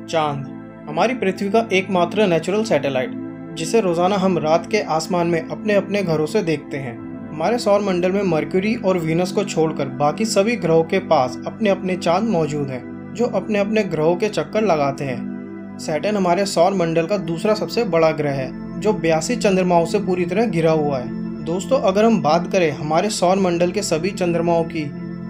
चांद हमारी पृथ्वी का एकमात्र नेचुरल सैटेलाइट, जिसे रोजाना हम रात के आसमान में अपने अपने घरों से देखते हैं। हमारे सौर मंडल में मरक्यूरी और वीनस को छोड़कर बाकी सभी ग्रहों के पास अपने अपने चांद मौजूद हैं, जो अपने अपने ग्रहों के चक्कर लगाते हैं। सैटर्न हमारे सौर मंडल का दूसरा सबसे बड़ा ग्रह है, जो 82 चंद्रमाओं से पूरी तरह घिरा हुआ है। दोस्तों, अगर हम बात करें हमारे सौर मंडल के सभी चंद्रमाओं की,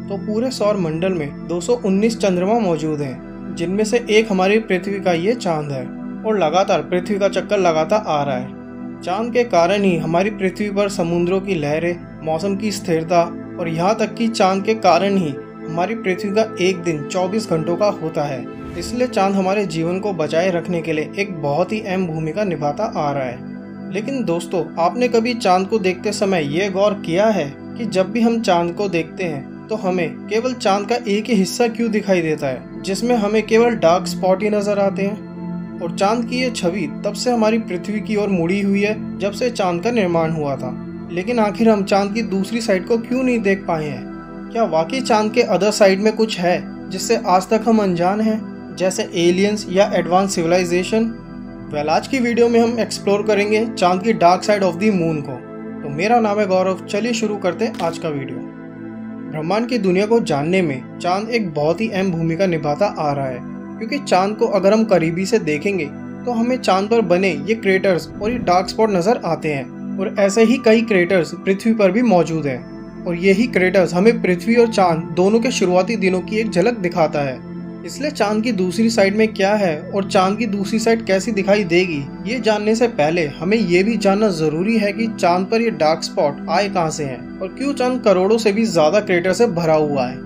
तो पूरे सौर मंडल में 219 चंद्रमा मौजूद हैं, जिनमें से एक हमारी पृथ्वी का ये चांद है और लगातार पृथ्वी का चक्कर लगाता आ रहा है। चांद के कारण ही हमारी पृथ्वी पर समुद्रों की लहरें, मौसम की स्थिरता और यहाँ तक कि चांद के कारण ही हमारी पृथ्वी का एक दिन 24 घंटों का होता है। इसलिए चांद हमारे जीवन को बचाए रखने के लिए एक बहुत ही अहम भूमिका निभाता आ रहा है। लेकिन दोस्तों, आपने कभी चांद को देखते समय ये गौर किया है कि जब भी हम चांद को देखते हैं तो हमें केवल चांद का एक ही हिस्सा क्यों दिखाई देता है, जिसमें हमें केवल डार्क स्पॉट ही नजर आते हैं? और चांद की ये छवि तब से हमारी पृथ्वी की ओर मुड़ी हुई है, जब से चांद का निर्माण हुआ था। लेकिन आखिर हम चांद की दूसरी साइड को क्यों नहीं देख पाए हैं? क्या वाकई चांद के अदर साइड में कुछ है जिससे आज तक हम अनजान हैं, जैसे एलियंस या एडवांस सिविलाइजेशन? आज की वीडियो में हम एक्सप्लोर करेंगे चांद की dark side of the moon को। तो मेरा नाम है गौरव, चलिए शुरू करते हैं आज का वीडियो। ब्रह्मांड की दुनिया को जानने में चांद एक बहुत ही अहम भूमिका निभाता आ रहा है, क्योंकि चांद को अगर हम करीबी से देखेंगे तो हमें चांद पर बने ये क्रेटर्स और ये डार्क स्पॉट नजर आते हैं। और ऐसे ही कई क्रेटर्स पृथ्वी पर भी मौजूद हैं, और यही क्रेटर्स हमें पृथ्वी और चांद दोनों के शुरुआती दिनों की एक झलक दिखाता है। इसलिए चांद की दूसरी साइड में क्या है और चांद की दूसरी साइड कैसी दिखाई देगी, ये जानने से पहले हमें ये भी जानना जरूरी है कि चांद पर ये डार्क स्पॉट आए कहां से हैं और क्यों चांद करोड़ों से भी ज्यादा क्रेटर से भरा हुआ है।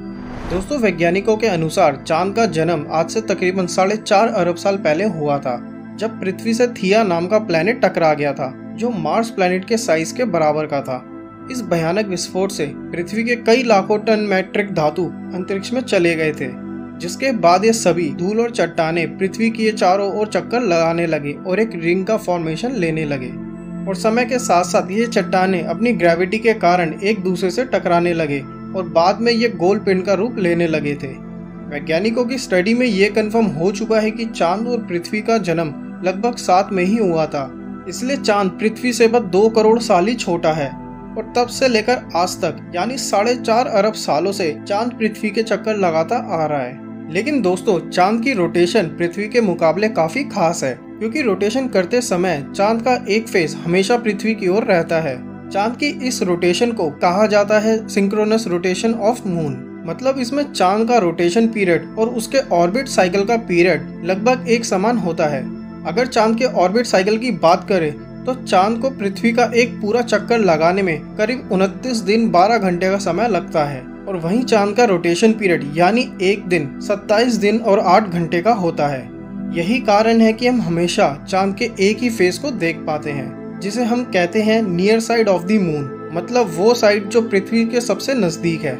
दोस्तों, वैज्ञानिकों के अनुसार चांद का जन्म आज से तकरीबन 4.5 अरब साल पहले हुआ था, जब पृथ्वी से थिया नाम का प्लेनेट टकरा गया था, जो मार्स प्लेनेट के साइज के बराबर का था। इस भयानक विस्फोट से पृथ्वी के कई लाखों टन मैट्रिक धातु अंतरिक्ष में चले गए थे, जिसके बाद ये सभी धूल और चट्टाने पृथ्वी की चारों ओर चक्कर लगाने लगे और एक रिंग का फॉर्मेशन लेने लगे। और समय के साथ साथ ये चट्टाने अपनी ग्रेविटी के कारण एक दूसरे से टकराने लगे और बाद में ये गोल पिंड का रूप लेने लगे थे। वैज्ञानिकों की स्टडी में ये कंफर्म हो चुका है कि चांद और पृथ्वी का जन्म लगभग साथ में ही हुआ था। इसलिए चांद पृथ्वी से बस 2 करोड़ साल ही छोटा है, और तब से लेकर आज तक यानी 4.5 अरब सालों से चांद पृथ्वी के चक्कर लगाता आ रहा है। लेकिन दोस्तों, चांद की रोटेशन पृथ्वी के मुकाबले काफी खास है, क्योंकि रोटेशन करते समय चांद का एक फेस हमेशा पृथ्वी की ओर रहता है। चांद की इस रोटेशन को कहा जाता है सिंक्रोनस रोटेशन ऑफ मून। मतलब इसमें चांद का रोटेशन पीरियड और उसके ऑर्बिट साइकिल का पीरियड लगभग एक समान होता है। अगर चांद के ऑर्बिट साइकिल की बात करें तो चांद को पृथ्वी का एक पूरा चक्कर लगाने में करीब 29 दिन 12 घंटे का समय लगता है, और वहीं चांद का रोटेशन पीरियड यानी एक दिन 27 दिन और 8 घंटे का होता है। यही कारण है कि हम हमेशा चांद के एक ही फेस को देख पाते हैं, जिसे हम कहते हैं near side of the moon, मतलब वो साइड जो पृथ्वी के सबसे नजदीक है।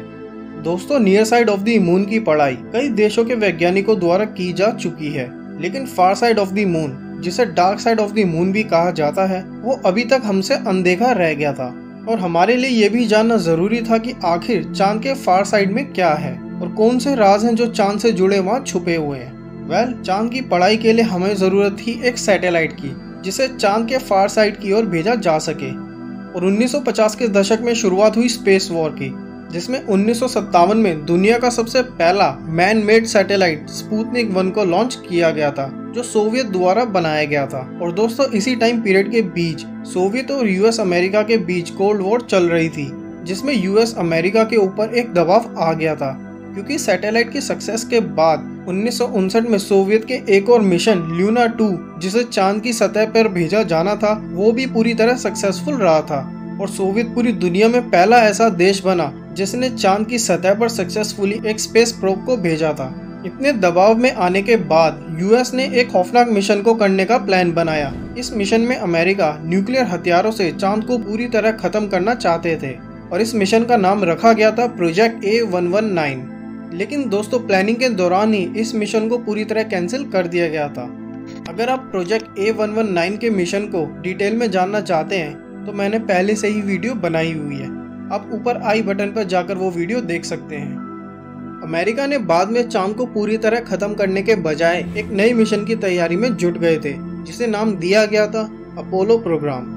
दोस्तों, near side of the moon की पढ़ाई कई देशों के वैज्ञानिकों द्वारा की जा चुकी है, लेकिन far side of the moon, जिसे dark side of the moon भी कहा जाता है, वो अभी तक हमसे अनदेखा रह गया था। और हमारे लिए ये भी जानना जरूरी था कि आखिर चांद के फार साइड में क्या है और कौन से राज हैं जो चांद से जुड़े वहाँ छुपे हुए हैं। चांद की पढ़ाई के लिए हमें जरूरत थी एक सैटेलाइट की, जिसे चांद के फार साइड की ओर भेजा जा सके। और 1950 के दशक में शुरुआत हुई स्पेस वॉर की, जिसमें 1957 में दुनिया का सबसे पहला मैन मेड सैटेलाइट स्पुतनिक 1 को लॉन्च किया गया था, जो सोवियत द्वारा बनाया गया था। और दोस्तों, इसी टाइम पीरियड के बीच सोवियत और यूएस अमेरिका के बीच कोल्ड वॉर चल रही थी, जिसमें यूएस अमेरिका के ऊपर एक दबाव आ गया था, क्योंकि सैटेलाइट की सक्सेस के बाद 1959 में सोवियत के एक और मिशन ल्यूना 2, जिसे चांद की सतह पर भेजा जाना था, वो भी पूरी तरह सक्सेसफुल रहा था। और सोवियत पूरी दुनिया में पहला ऐसा देश बना जिसने चांद की सतह पर सक्सेसफुली एक स्पेस प्रोब को भेजा था। इतने दबाव में आने के बाद यूएस ने एक खौफनाक मिशन को करने का प्लान बनाया। इस मिशन में अमेरिका न्यूक्लियर हथियारों से चांद को पूरी तरह खत्म करना चाहते थे, और इस मिशन का नाम रखा गया था प्रोजेक्ट A119। लेकिन दोस्तों, प्लानिंग के दौरान ही इस मिशन को पूरी तरह कैंसिल कर दिया गया था। अगर आप प्रोजेक्ट A119 के मिशन को डिटेल में जानना चाहते हैं तो मैंने पहले से ही वीडियो बनाई हुई है, आप ऊपर आई बटन पर जाकर वो वीडियो देख सकते हैं। अमेरिका ने बाद में चांद को पूरी तरह खत्म करने के बजाय एक नई मिशन की तैयारी में जुट गए थे, जिसे नाम दिया गया था अपोलो प्रोग्राम,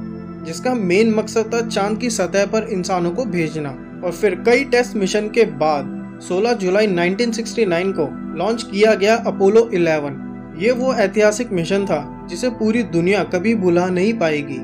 जिसका मेन मकसद था चांद की सतह पर इंसानों को भेजना। और फिर कई टेस्ट मिशन के बाद 16 जुलाई 1969 को लॉन्च किया गया अपोलो 11। ये वो ऐतिहासिक मिशन था जिसे पूरी दुनिया कभी भुला नहीं पाएगी।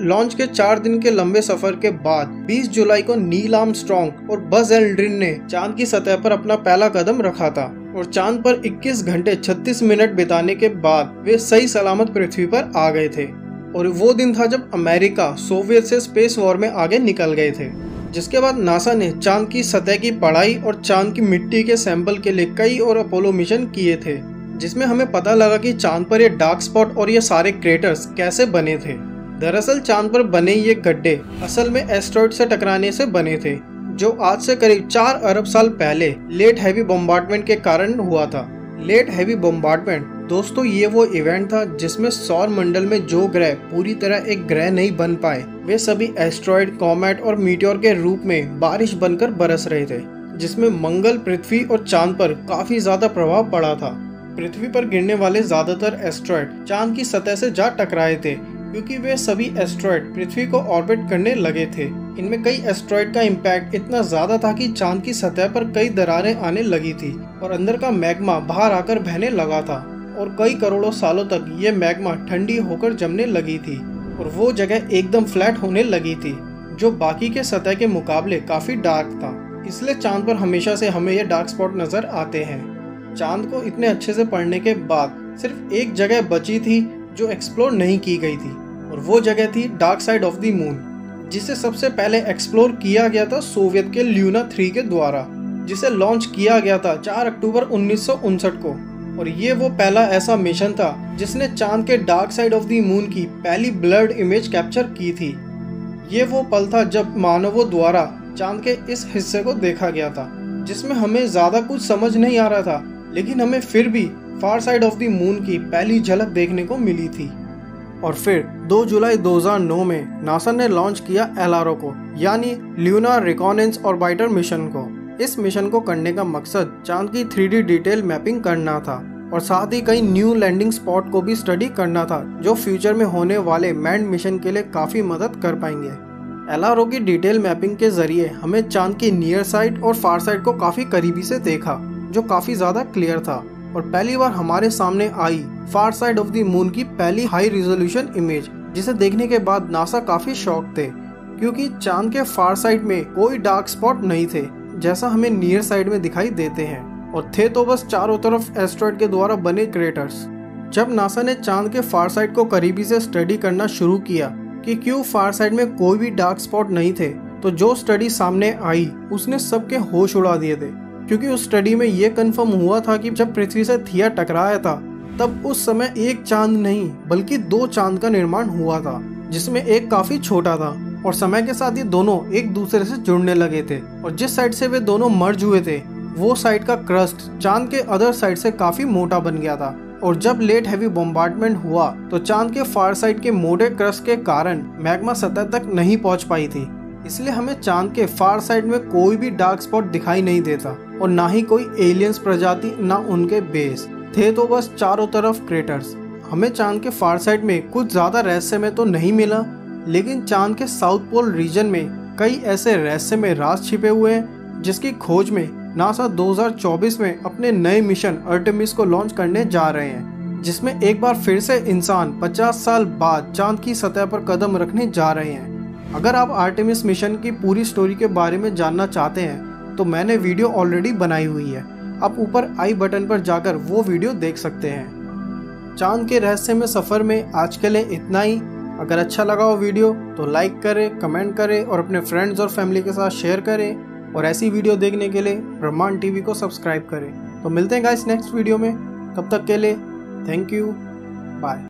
लॉन्च के 4 दिन के लंबे सफर के बाद 20 जुलाई को नील आर्मस्ट्रॉन्ग और बज एल्ड्रिन ने चांद की सतह पर अपना पहला कदम रखा था और चांद पर 21 घंटे 36 मिनट बिताने के बाद वे सही सलामत पृथ्वी पर आ गए थे। और वो दिन था जब अमेरिका सोवियत से स्पेस वॉर में आगे निकल गए थे। जिसके बाद नासा ने चांद की सतह की पढ़ाई और चांद की मिट्टी के सैंपल के लिए कई और अपोलो मिशन किए थे, जिसमें हमें पता लगा कि चांद पर ये डार्क स्पॉट और ये सारे क्रेटर्स कैसे बने थे। दरअसल चांद पर बने ये गड्ढे असल में एस्टेरॉयड से टकराने से बने थे, जो आज से करीब 4 अरब साल पहले लेट हैवी बॉम्बार्डमेंट के कारण हुआ था। लेट हैवी बॉम्बार्डमेंट दोस्तों ये वो इवेंट था जिसमें सौर मंडल में जो ग्रह पूरी तरह एक ग्रह नहीं बन पाए, वे सभी एस्टेरॉयड, कॉमेट और मीटियोर के रूप में बारिश बनकर बरस रहे थे, जिसमें मंगल, पृथ्वी और चांद पर काफी ज्यादा प्रभाव पड़ा था। पृथ्वी पर गिरने वाले ज्यादातर एस्टेरॉयड चांद की सतह से जा टकराए थे, क्योंकि वे सभी एस्टेरॉयड पृथ्वी को ऑर्बिट करने लगे थे। इनमें कई एस्टेरॉयड का इम्पैक्ट इतना ज्यादा था कि चांद की सतह पर कई दरारें आने लगी थी और अंदर का मैग्मा बाहर आकर बहने लगा था और कई करोड़ों सालों तक ये मैग्मा ठंडी होकर जमने लगी थी और वो जगह एकदम फ्लैट होने लगी थी, जो बाकी के सतह के मुकाबले काफी डार्क था। इसलिए चांद पर हमेशा से हमें ये डार्क स्पॉट नजर आते हैं। चांद को इतने अच्छे से पढ़ने के बाद सिर्फ एक जगह बची थी जो एक्सप्लोर नहीं की गई थी, और वो जगह थी dark side of the moon, जिसे सबसे पहले एक्सप्लोर किया गया था सोवियत के ल्यूना 3 के द्वारा, जिसे लॉन्च किया गया था 4 अक्टूबर 1959 को। और ये वो पहला ऐसा मिशन था जिसने चांद के dark side of the moon की पहली ब्लर्ड इमेज कैप्चर की थी। ये वो पल था जब मानवों द्वारा चांद के इस हिस्से को देखा गया था, जिसमें हमें ज्यादा कुछ समझ नहीं आ रहा था, लेकिन हमें फिर भी फार साइड ऑफ द मून की पहली झलक देखने को मिली थी। और फिर 2 जुलाई 2009 में नासा ने लॉन्च किया LRO को, यानी ल्यूनार रिकॉनेंस ऑर्बिटर मिशन को। इस मिशन को करने का मकसद चांद की 3D डिटेल मैपिंग करना था और साथ ही कई न्यू लैंडिंग स्पॉट को भी स्टडी करना था, जो फ्यूचर में होने वाले मैन्ड मिशन के लिए काफी मदद कर पाएंगे। LRO की डिटेल मैपिंग के जरिए हमें चांद की नियर साइड और फार साइड को काफी करीबी से देखा, जो काफी ज्यादा क्लियर था। और पहली बार हमारे सामने आई far side of the moon की पहली हाई रिजोल्यूशन इमेज, जिसे देखने के बाद नासा काफी शॉक थे, क्योंकि चांद के फार साइड में कोई डार्क स्पॉट नहीं थे जैसा हमें नियर साइड में दिखाई देते हैं, और थे तो बस चारों तरफ एस्टेरॉयड के द्वारा बने क्रेटर्स। जब नासा ने चांद के फार साइड को करीबी से स्टडी करना शुरू किया कि क्यों फार साइड में कोई भी डार्क स्पॉट नहीं थे, तो जो स्टडी सामने आई उसने सबके होश उड़ा दिए थे, क्योंकि उस स्टडी में ये कंफर्म हुआ था कि जब पृथ्वी से थिया टकराया था तब उस समय एक चांद नहीं बल्कि 2 चांद का निर्माण हुआ था, जिसमें एक काफी छोटा था और समय के साथ ये दोनों एक दूसरे से जुड़ने लगे थे, और जिस साइड से वे दोनों मर्ज हुए थे वो साइड का क्रस्ट चांद के अदर साइड से काफी मोटा बन गया था। और जब लेट हैवी बॉम्बार्डमेंट हुआ तो चांद के फार साइड के मोटे क्रस्ट के कारण मैग्मा सतह तक नहीं पहुंच पाई थी, इसलिए हमें चांद के फार साइड में कोई भी डार्क स्पॉट दिखाई नहीं देता और ना ही कोई एलियंस प्रजाति, ना उनके बेस थे, तो बस चारों तरफ क्रेटर्स। हमें चांद के फार साइड में कुछ ज्यादा रहस्यमय तो नहीं मिला, लेकिन चांद के साउथ पोल रीजन में कई ऐसे रहस्यमय राज छिपे हुए हैं, जिसकी खोज में नासा 2024 में अपने नए मिशन आर्टेमिस को लॉन्च करने जा रहे हैं, जिसमें एक बार फिर से इंसान 50 साल बाद चांद की सतह पर कदम रखने जा रहे हैं। अगर आप आर्टेमिस मिशन की पूरी स्टोरी के बारे में जानना चाहते हैं तो मैंने वीडियो ऑलरेडी बनाई हुई है, आप ऊपर आई बटन पर जाकर वो वीडियो देख सकते हैं। चांद के रहस्य में सफर में आज के लिए इतना ही। अगर अच्छा लगा हो वीडियो तो लाइक करें, कमेंट करें और अपने फ्रेंड्स और फैमिली के साथ शेयर करें, और ऐसी वीडियो देखने के लिए ब्रह्मांड टीवी को सब्सक्राइब करें। तो मिलते हैं गाइस नेक्स्ट वीडियो में, तब तक के लिए थैंक यू, बाय।